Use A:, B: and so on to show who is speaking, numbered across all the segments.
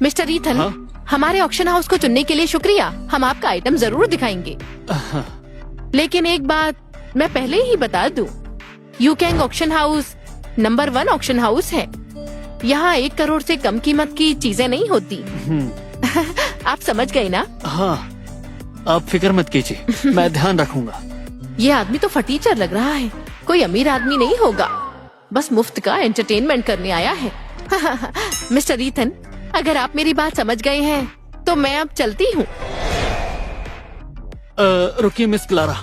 A: Mister Ethan,
B: हाँ?
A: हमारे auction house को चुनने के लिए शुक्रिया। हम आपका आइटम जरूर दिखाएंगे। लेकिन एक बात मैं पहले ही बता दूं, यूकैंग auction house number 1 auction house है। यहाँ 1 करोड़ से कम कीमत की चीजें नहीं होती। आप समझ गए ना?
B: हाँ, आप फिक्र मत कीजिए, मैं ध्यान रखूंगा।
A: ये आदमी तो फटीचर लग रहा है, कोई अमीर आदमी नहीं होगा, बस मुफ्त का एंटरटेनमेंट करने आया है। मिस्टर ईथन, अगर आप मेरी बात समझ गए हैं तो मैं अब चलती हूँ।
B: रुकिए मिस क्लारा,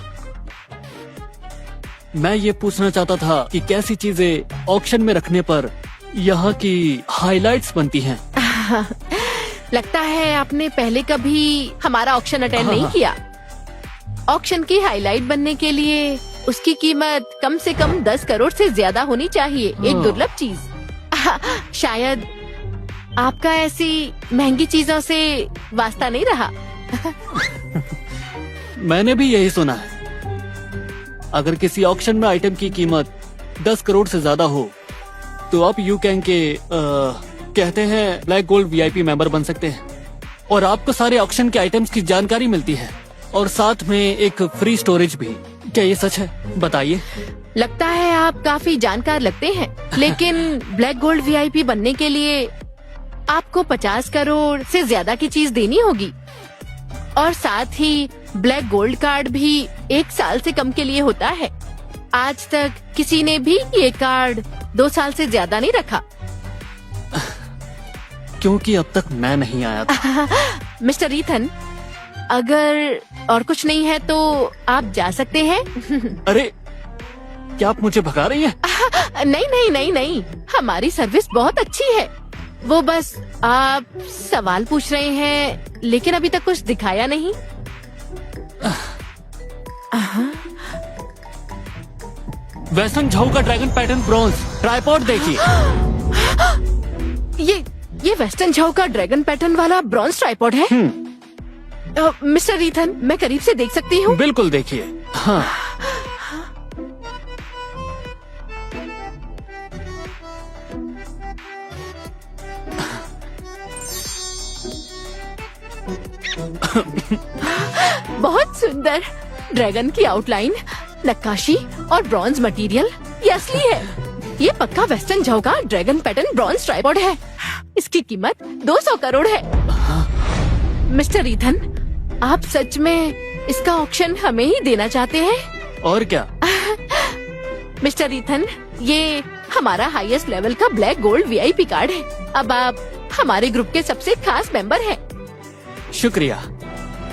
B: मैं ये पूछना चाहता था कि कैसी चीजें ऑक्शन में रखने पर यहाँ की हाइलाइट्स बनती हैं।
A: लगता है आपने पहले कभी हमारा ऑक्शन अटेंड नहीं किया। ऑक्शन की हाईलाइट बनने के लिए उसकी कीमत कम से कम 10 करोड़ से ज्यादा होनी चाहिए। एक दुर्लभ चीज। शायद आपका ऐसी महंगी चीजों से वास्ता नहीं रहा।
B: मैंने भी यही सुना है, अगर किसी ऑक्शन में आइटम की कीमत 10 करोड़ से ज्यादा हो तो आप यूकैंग के कहते हैं ब्लैक गोल्ड वीआईपी मेंबर बन सकते हैं और आपको सारे ऑक्शन के आइटम्स की जानकारी मिलती है और साथ में एक फ्री स्टोरेज भी। क्या ये सच है? बताइए।
A: लगता है आप काफी जानकार लगते हैं, लेकिन ब्लैक गोल्ड वीआईपी बनने के लिए आपको 50 करोड़ से ज्यादा की चीज देनी होगी और साथ ही ब्लैक गोल्ड कार्ड भी 1 साल से कम के लिए होता है। आज तक किसी ने भी ये कार्ड 2 साल से ज्यादा नहीं रखा।
B: क्योंकि अब तक मैं नहीं आया था।
A: मिस्टर ईथन, अगर और कुछ नहीं है तो आप जा सकते हैं।
B: अरे, क्या आप मुझे भगा रही हैं?
A: नहीं नहीं नहीं नहीं, हमारी सर्विस बहुत अच्छी है। वो बस आप सवाल पूछ रहे हैं, लेकिन अभी तक कुछ दिखाया नहीं।
B: वेस्टर्न झाऊ का ड्रैगन पैटर्न ब्रॉन्ज ट्राइपॉड देखिए।
A: ये वेस्टर्न झाऊ का ड्रैगन पैटर्न वाला ब्रॉन्ज ट्राइपॉड है। मिस्टर ईथन, मैं करीब से देख सकती हूँ?
B: बिल्कुल देखिए। हाँ।
A: बहुत सुंदर ड्रैगन की आउटलाइन, नक्काशी और ब्रॉन्ज मटेरियल, ये असली है। ये पक्का वेस्टर्न झाऊ का ड्रैगन पैटर्न ब्रॉन्ज ट्राइपॉड है। इसकी कीमत 200 करोड़ है। मिस्टर ईथन, आप सच में इसका ऑक्शन हमें ही देना चाहते हैं?
B: और क्या?
A: मिस्टर ईथन, ये हमारा हाईएस्ट लेवल का ब्लैक गोल्ड वीआईपी कार्ड है। अब आप हमारे ग्रुप के सबसे खास मेंबर हैं।
B: शुक्रिया।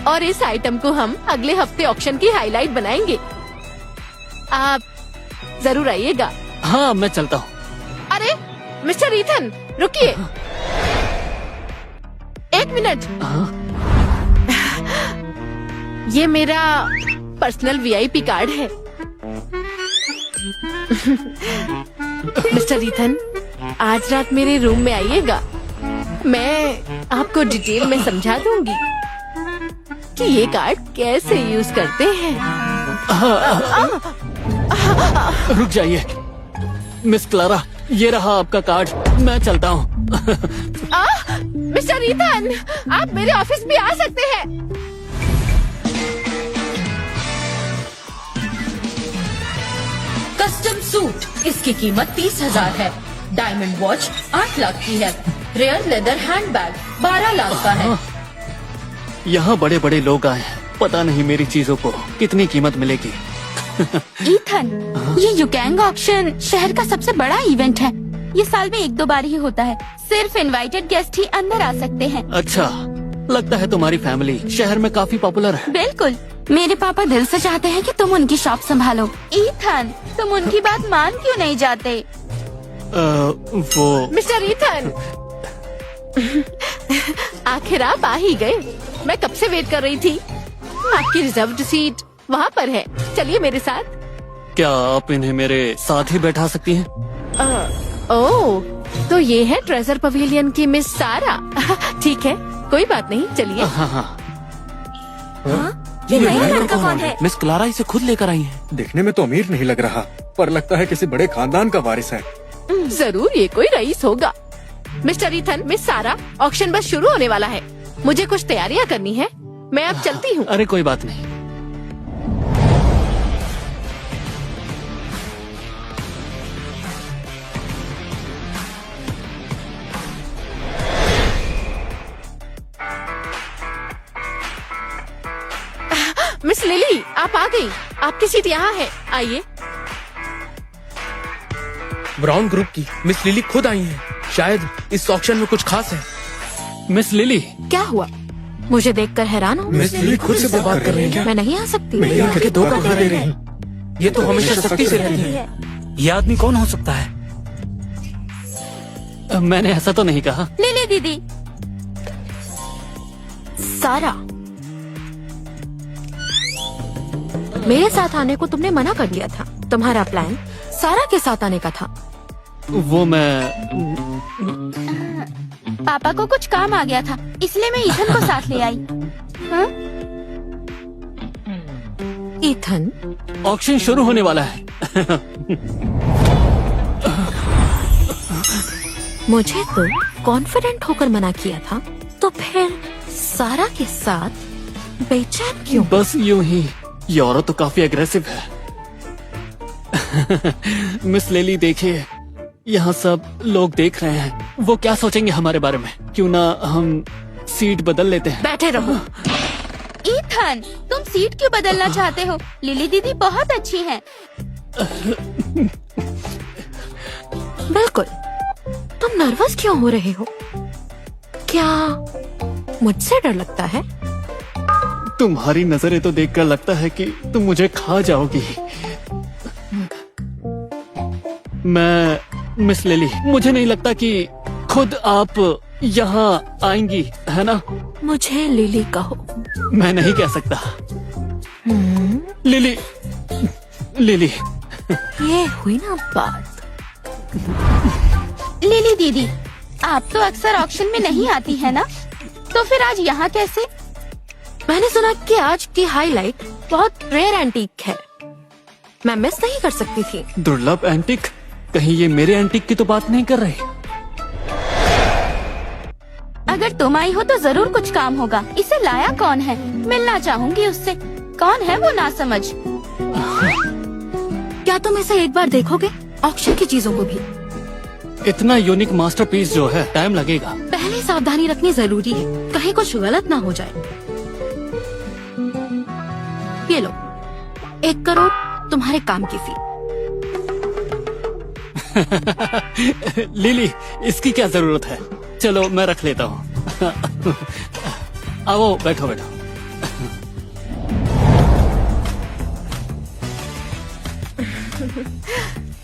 A: और इस आइटम को हम अगले हफ्ते ऑक्शन की हाईलाइट बनाएंगे। आप जरूर आइएगा।
B: हाँ, मैं चलता हूँ।
A: अरे मिस्टर ईथन, रुकिए। 1 मिनट। ये मेरा पर्सनल वीआईपी कार्ड है। मिस्टर ईथन, आज रात मेरे रूम में आइएगा। मैं आपको डिटेल में समझा दूंगी कि ये कार्ड कैसे यूज करते हैं।
B: रुक जाइए मिस क्लारा, ये रहा आपका कार्ड, मैं चलता हूँ।
A: मिस्टर ईथन, आप मेरे ऑफिस भी आ सकते हैं।
C: कस्टम सूट, इसकी कीमत 30,000 है। डायमंड वॉच 8 लाख की है। रेयर लेदर हैंडबैग 12 लाख का है।
B: यहाँ बड़े बड़े लोग आए हैं, पता नहीं मेरी चीजों को कितनी कीमत मिलेगी।
D: ईथन, ये यूकैंग ऑक्शन शहर का सबसे बड़ा इवेंट है। ये साल में 1-2 बार ही होता है। सिर्फ इनवाइटेड गेस्ट ही अंदर आ सकते हैं।
B: अच्छा, लगता है तुम्हारी फैमिली शहर में काफी पॉपुलर है।
D: बिल्कुल, मेरे पापा दिल से चाहते हैं कि तुम उनकी शॉप संभालो। ईथन, तुम उनकी बात मान क्यों नहीं जाते?
B: वो
A: मिस्टर ईथन, आखिर आप आ ही गए। मैं कब से वेट कर रही थी। आपकी रिजर्व्ड सीट वहाँ पर है, चलिए मेरे साथ।
B: क्या आप इन्हें मेरे साथ ही बैठा सकती हैं?
A: ओह, तो ये है ट्रेजर पवेलियन की मिस सारा। ठीक है, कोई बात नहीं, चलिए।
B: हाँ।
D: ये नया लड़का कौन है?
B: मिस क्लारा इसे खुद लेकर आई है।
E: देखने में तो अमीर नहीं लग रहा, पर लगता है किसी बड़े खानदान का वारिस है।
A: जरूर ये कोई रईस होगा। मिस्टर ईथन, मिस सारा, ऑक्शन बस शुरू होने वाला है। मुझे कुछ तैयारियां करनी है। मैं अब चलती हूँ।
B: अरे कोई बात नहीं।
A: मिस लिली, आप आ गई। आपकी सीट यहाँ है, आइए।
E: ब्राउन ग्रुप की मिस लिली खुद आई हैं। शायद इस ऑक्शन में कुछ खास है।
B: मिस लिली,
A: क्या हुआ? मुझे देखकर हैरान हो?
E: मिस लिली खुद से बात कर रही हैं क्या?
A: मैं नहीं आ सकती।
E: मेरी आंखें धोखा खा दे रही हैं। ये तो हमेशा सख्ती से रहती है।
F: ये आदमी कौन हो सकता है?
B: मैंने ऐसा तो नहीं कहा।
D: लिली दीदी।
A: सारा, मेरे साथ आने को तुमने मना कर दिया था। तुम्हारा प्लान सारा के साथ आने का था।
B: वो मैं
D: पापा को कुछ काम आ गया था, इसलिए मैं ईथन को साथ ले आई। हाँ?
A: ईथन,
B: ऑक्शन शुरू होने वाला है।
A: मुझे तो कॉन्फिडेंट होकर मना किया था, तो फिर सारा के साथ बेचैन क्यों?
B: बस यूं ही। ये औरत तो काफी अग्रेसिव है। मिस लिली देखिए, यहाँ सब लोग देख रहे हैं। वो क्या सोचेंगे हमारे बारे में? क्यों ना हम सीट बदल लेते हैं।
A: बैठे रहो।
D: ईथन, तुम सीट क्यों बदलना चाहते हो? लिली दीदी बहुत अच्छी हैं।
A: बिल्कुल। तुम नर्वस क्यों हो रहे हो? क्या मुझसे डर लगता है?
B: तुम्हारी नजरें तो देखकर लगता है कि तुम मुझे खा जाओगी। मैं मिस लिली, मुझे नहीं लगता कि खुद आप यहाँ आएंगी, है ना?
A: मुझे लिली कहो।
B: मैं नहीं कह सकता। Lily, lily.
A: ये हुई ना बात।
D: लिली दीदी, आप तो अक्सर ऑक्शन में नहीं आती है ना, तो फिर आज यहाँ कैसे?
A: मैंने सुना कि आज की हाईलाइट बहुत रेयर एंटीक है। मैं मिस नहीं कर सकती थी।
B: दुर्लभ एंटिक? कहीं ये मेरे एंटिक की तो बात नहीं कर रही?
D: अगर तुम आई हो तो जरूर कुछ काम होगा। इसे लाया कौन है? मिलना चाहूंगी उससे। कौन है वो नासमझ?
A: क्या तुम इसे एक बार देखोगे? ऑक्शन की चीजों को भी।
B: इतना यूनिक मास्टरपीस जो है, टाइम लगेगा।
A: पहले सावधानी रखनी जरूरी है, कहीं कुछ गलत ना हो जाए। ये लो, 1 करोड़ तुम्हारे काम की फी।
B: लिली, इसकी क्या जरूरत है? चलो मैं रख लेता हूँ। आओ, बैठो बैठो।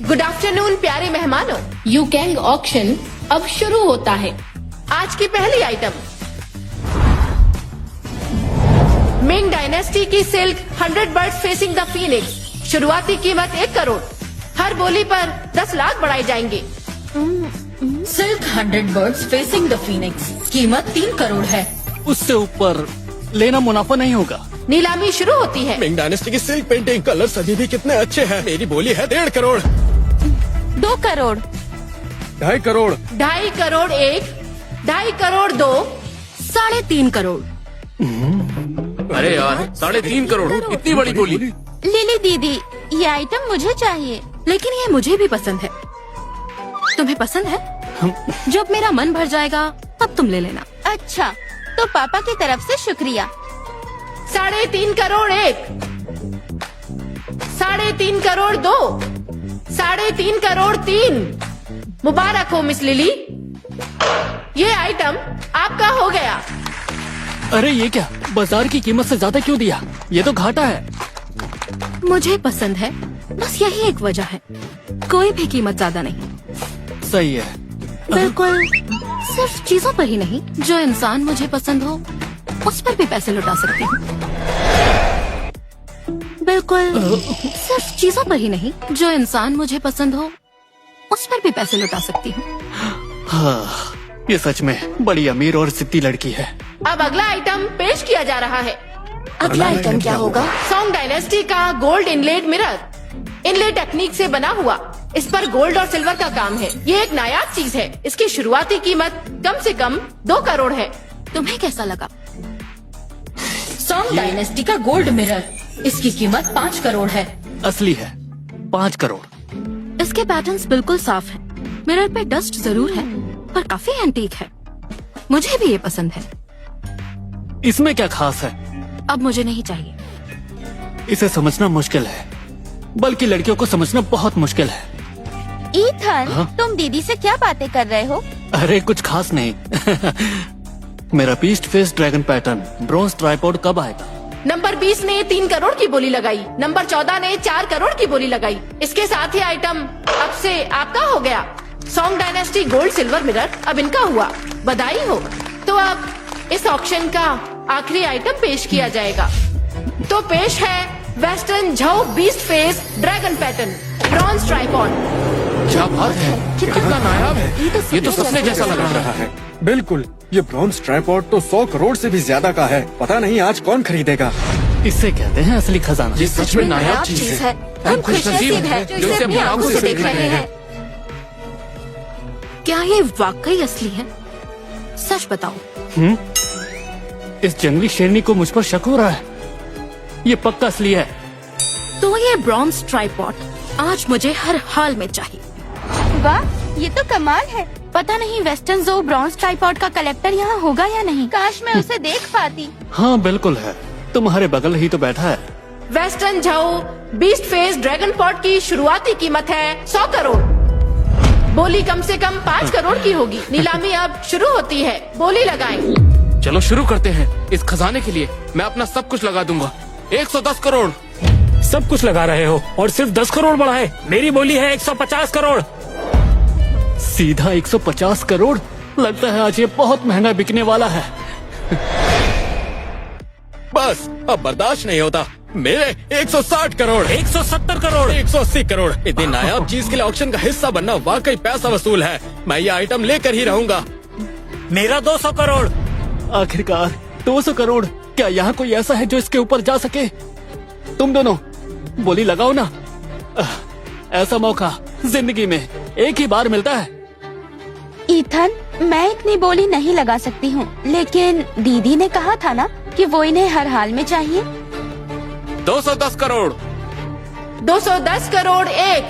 A: गुड आफ्टरनून प्यारे मेहमानों।
C: यूकैंग ऑक्शन अब शुरू होता है।
A: आज की पहली आइटम, मिंग डायनेस्टी की silk 100 birds facing the Phoenix. शुरुआती कीमत 1 करोड़। हर बोली पर 10 लाख बढ़ाए जाएंगे।
C: Silk 100 birds facing the Phoenix, कीमत 3 करोड़ है।
B: उससे ऊपर लेना मुनाफा नहीं होगा।
A: नीलामी शुरू होती है।
E: मिंग डायनेस्टी की सिल्क पेंटिंग, कलर अभी भी कितने अच्छे हैं। मेरी बोली है 1.5 करोड़।
D: 2 करोड़।
E: 2.5 करोड़।
A: 2.5 करोड़ 1, 2.5 करोड़ 2, 3.5 करोड़।
E: अरे यार, 3.5 करोड़, इतनी बड़ी बोली।
D: लिली दीदी, ये आइटम मुझे चाहिए।
A: लेकिन ये मुझे भी पसंद है। तुम्हें पसंद है? जब मेरा मन भर जाएगा तब तुम ले लेना।
D: अच्छा, तो पापा की तरफ से शुक्रिया।
A: 3.5 करोड़ 1, 3.5 करोड़ 2, 3.5 करोड़ 3। मुबारक हो मिस लिली, ये आइटम आपका हो गया।
B: अरे ये क्या, बाजार की कीमत से ज्यादा क्यों दिया? ये तो घाटा है।
A: मुझे पसंद है, बस यही एक वजह है। कोई भी कीमत ज्यादा नहीं।
B: सही है।
A: बिल्कुल। सिर्फ चीजों पर ही नहीं, जो इंसान मुझे पसंद हो उस पर भी पैसे लुटा सकती हूँ। बिल्कुल। सिर्फ चीजों पर ही नहीं, जो इंसान मुझे पसंद हो उस पर भी पैसे लुटा सकती हूँ।
B: हाँ, ये सच में बड़ी अमीर और जिद्दी लड़की है।
A: अब अगला आइटम पेश किया जा रहा है।
D: अगला आइटम क्या होगा?
A: सॉन्ग डायनेस्टी का गोल्ड इनलेट मिरर, इनले टेक्निक से बना हुआ इस पर गोल्ड और सिल्वर का काम है। ये एक नायाब चीज है। इसकी शुरुआती कीमत कम से कम 2 करोड़ है।
D: तुम्हें कैसा लगा?
C: सॉन्ग डायनेस्टी का गोल्ड मिरर, इसकी कीमत 5 करोड़ है।
B: असली है 5 करोड़।
D: इसके पैटर्न्स बिल्कुल साफ हैं। मिरर पे डस्ट जरूर है पर काफी एंटीक है। मुझे भी ये पसंद है।
B: इसमें क्या खास है?
D: अब मुझे नहीं चाहिए।
B: इसे समझना मुश्किल है, बल्कि लड़कियों को समझना बहुत मुश्किल है।
D: ईथन,
B: हाँ?
D: तुम दीदी से क्या बातें कर रहे हो?
B: अरे कुछ खास नहीं। मेरा beast face dragon pattern bronze tripod कब आएगा?
A: नंबर 20 ने 3 करोड़ की बोली लगाई। नंबर 14 ने 4 करोड़ की बोली लगाई। इसके साथ ही आइटम अब से आपका हो गया। Song dynasty gold silver mirror अब इनका हुआ। बधाई हो। तो अब इस ऑक्शन का आखिरी आइटम पेश किया जाएगा। तो पेश है western Zhao beast face dragon pattern bronze tripod.
E: क्या बात है, कितना नायाब है। ये तो सपने जैसा लग रहा है।
G: बिल्कुल, ये ब्रॉन्ज ट्राइपॉड तो 100 करोड़ से भी ज्यादा का है। पता नहीं आज कौन खरीदेगा।
B: इससे कहते हैं असली खजाना।
E: ये सच में नायाब चीज है। हम खुशनसीब हैं जो इसे अपनी आंखों से देख रहे हैं।
D: क्या ये वाकई असली है? सच बताओ।
B: इस जंगली शेरनी को मुझ पर शक हो रहा है। ये पक्का असली है।
D: तो ये ब्रॉन्ज ट्राइपॉड आज मुझे हर हाल में चाहिए। वाह, ये तो कमाल है। पता नहीं वेस्टर्न जो ब्रॉन्ज ट्राइपॉड का कलेक्टर यहाँ होगा या नहीं। काश मैं उसे देख पाती।
B: हाँ बिल्कुल है, तुम्हारे बगल ही तो बैठा है।
A: Western Zhao beast face dragon pot की शुरुआती कीमत है 100 करोड़। बोली कम से कम 5 करोड़ की होगी। नीलामी अब शुरू होती है। बोली लगाएं।
E: चलो शुरू करते हैं। इस खजाने के लिए मैं अपना सब कुछ लगा दूंगा। 110 करोड़।
F: सब कुछ लगा रहे हो और सिर्फ 10 करोड़ बढ़ा है। मेरी बोली है 150 करोड़।
B: सीधा 150 करोड़। लगता है आज ये बहुत महंगा बिकने वाला है।
E: बस अब बर्दाश्त नहीं होता। मेरे 160 करोड़,
F: 170 करोड़,
E: 180 करोड़। इतनी नायाब चीज के लिए ऑक्शन का हिस्सा बनना वाकई पैसा वसूल है। मैं ये आइटम लेकर ही रहूंगा।
F: मेरा 200 करोड़।
B: आखिरकार 200 करोड़। क्या यहाँ कोई ऐसा है जो इसके ऊपर जा सके? तुम दोनों बोली लगाओ ना। ऐसा मौका जिंदगी में एक ही बार मिलता है।
D: ईथन, मैं इतनी बोली नहीं लगा सकती हूँ, लेकिन दीदी ने कहा था ना कि वो इन्हें हर हाल में चाहिए।
E: 210 करोड़।
A: 210 करोड़ 1,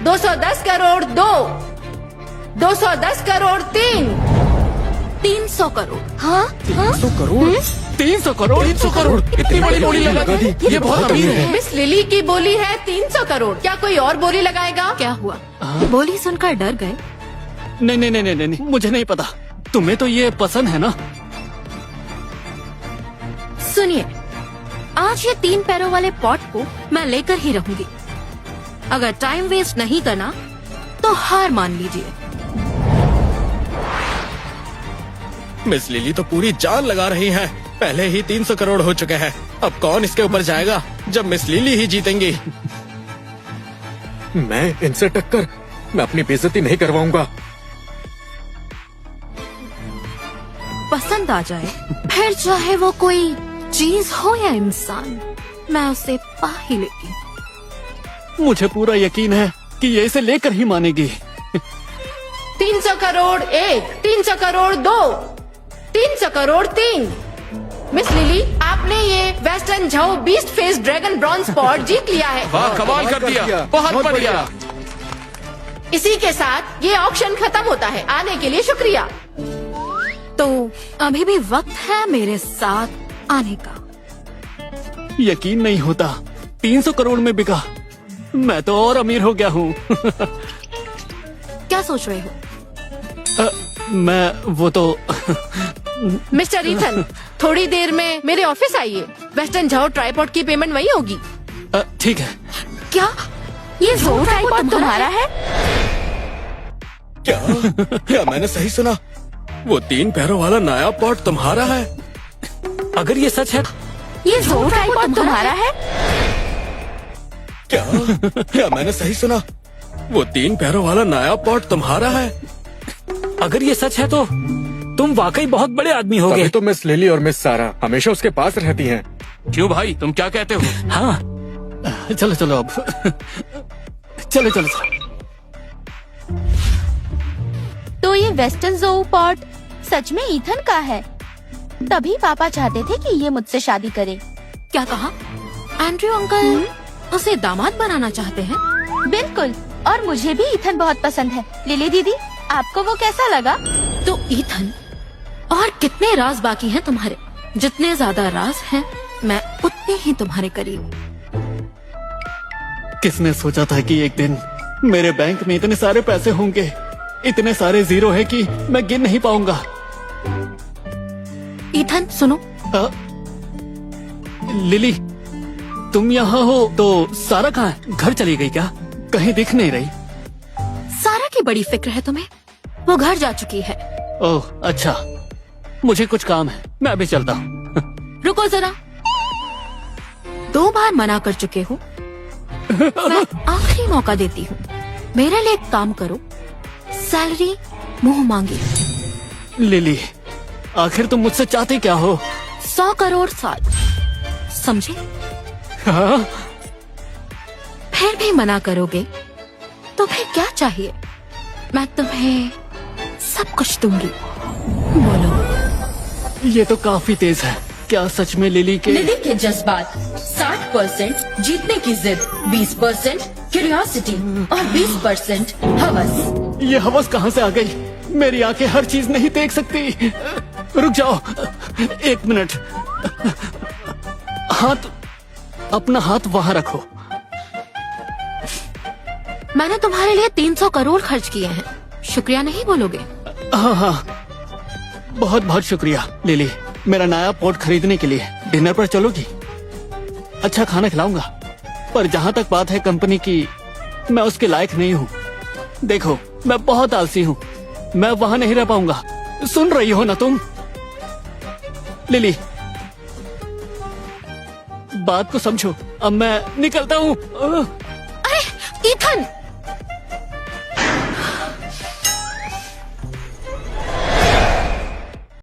A: 210 करोड़ 2, 210 करोड़ 3,
D: 300 करोड़। हाँ?
E: 300 करोड़।
B: 300 करोड़।
E: 300 करोड़। इतनी बड़ी बोली लगा दी। ये बहुत अमीर है।
A: मिस लिली की बोली है 300 करोड़। क्या कोई और बोली लगाएगा?
D: क्या हुआ? बोली सुनकर डर गए?
B: नहीं नहीं नहीं नहीं, मुझे नहीं पता। तुम्हें तो ये पसंद है ना?
D: सुनिए, आज ये 3 पैरों वाले पॉट को मैं लेकर ही रहूंगी। अगर टाइम वेस्ट नहीं करना तो हार मान लीजिए।
E: मिस लिली तो पूरी जान लगा रही हैं। पहले ही 300 करोड़ हो चुके हैं। अब कौन इसके ऊपर जाएगा जब मिस लिली ही जीतेंगी।
G: मैं इनसे टक्कर, मैं अपनी बेइज्जती नहीं करवाऊंगा।
D: पसंद आ जाए, फिर चाहे वो कोई चीज हो या इंसान, मैं उसे पा ही लेती हूँ।
B: मुझे पूरा यकीन है कि ये इसे लेकर ही मानेगी।
A: 300 करोड़ 1, 300 करोड़ 2, 300 करोड़ 3। मिस लिली, आपने ये western Zhao beast face dragon bronze pot जीत लिया है।
E: वाह, कमाल कर दिया। बहुत बढ़िया।
A: इसी के साथ ये ऑक्शन खत्म होता है। आने के लिए शुक्रिया।
D: तो अभी भी वक्त है मेरे साथ आने का।
B: यकीन नहीं होता 300 करोड़ में बिका। मैं तो और अमीर हो गया हूँ।
D: क्या सोच रहे हो?
B: मैं वो तो
A: मिस्टर ईथन, थोड़ी देर में मेरे ऑफिस आइए। वेस्टर्न झाओ ट्राइपॉड की पेमेंट वही होगी।
B: ठीक है।
D: क्या ये जोर ट्राइपॉड तुम्हारा है?
E: क्या मैंने सही सुना? वो 3 पैरों वाला नया पॉट तुम्हारा है?
F: अगर ये सच है,
D: ये जोर ट्राइपॉड तुम्हारा है?
E: क्या मैंने सही सुना? वो 3 पैरों वाला नया पॉट तुम्हारा है?
F: अगर ये सच है तो तुम वाकई बहुत बड़े आदमी होगे।
G: तभी तो मिस लिली और मिस सारा हमेशा उसके पास रहती हैं।
E: क्यों भाई, तुम क्या कहते हो?
F: हाँ,
B: चलो चलो अब। चलो चलो चलो।
D: तो ये वेस्टर्न ज़ू पॉट सच में ईथन का है। तभी पापा चाहते थे कि ये मुझसे शादी करे।
A: क्या कहा? एंड्रयू अंकल उसे दामाद बनाना चाहते हैं?
D: बिल्कुल, और मुझे भी ईथन बहुत पसंद है। लिली दीदी, आपको वो कैसा लगा?
A: तो ईथन, और कितने राज बाकी हैं तुम्हारे? जितने ज्यादा राज हैं, मैं उतने ही तुम्हारे करीब।
B: किसने सोचा था कि एक दिन मेरे बैंक में इतने सारे पैसे होंगे? इतने सारे जीरो है कि मैं गिन नहीं पाऊंगा।
A: ईथन सुनो,
B: लिली, तुम यहाँ हो तो सारा कहाँ है? घर चली गई क्या? कहीं दिख नहीं रही।
A: सारा की बड़ी फिक्र है तुम्हें? वो घर जा चुकी है।
B: ओह अच्छा, मुझे कुछ काम है, मैं अभी चलता हूँ।
A: रुको जरा, 2 बार मना कर चुके हो। मैं आखिरी मौका देती हूँ, मेरे लिए एक काम करो, सैलरी मुंह मांगी।
B: लिली, आखिर तुम मुझसे चाहते क्या हो?
A: 100 करोड़ साल, समझे?
B: हाँ?
A: फिर भी मना करोगे तो फिर क्या चाहिए? मैं तुम्हें सब कुछ दूंगी, बोलो।
B: ये तो काफी तेज है। क्या सच में लिली के?
C: लिली के जज्बात 60% जीतने की जिद, 20% क्यूरियोसिटी और 20% हवस।
B: ये हवस कहाँ से आ गई? मेरी आंखें हर चीज नहीं देख सकती। रुक जाओ, 1 मिनट। अपना हाथ वहाँ रखो।
A: मैंने तुम्हारे लिए 300 करोड़ खर्च किए हैं, शुक्रिया नहीं बोलोगे?
B: हाँ हाँ, बहुत बहुत शुक्रिया लिली, मेरा नया पोर्ट खरीदने के लिए। डिनर पर चलोगी? अच्छा खाना खिलाऊंगा। पर जहाँ तक बात है कंपनी की, मैं उसके लायक नहीं हूँ। देखो, मैं बहुत आलसी हूँ, मैं वहाँ नहीं रह पाऊंगा। सुन रही हो ना तुम? लिली, बात को समझो। अब मैं निकलता हूँ।
A: अरे ईथन,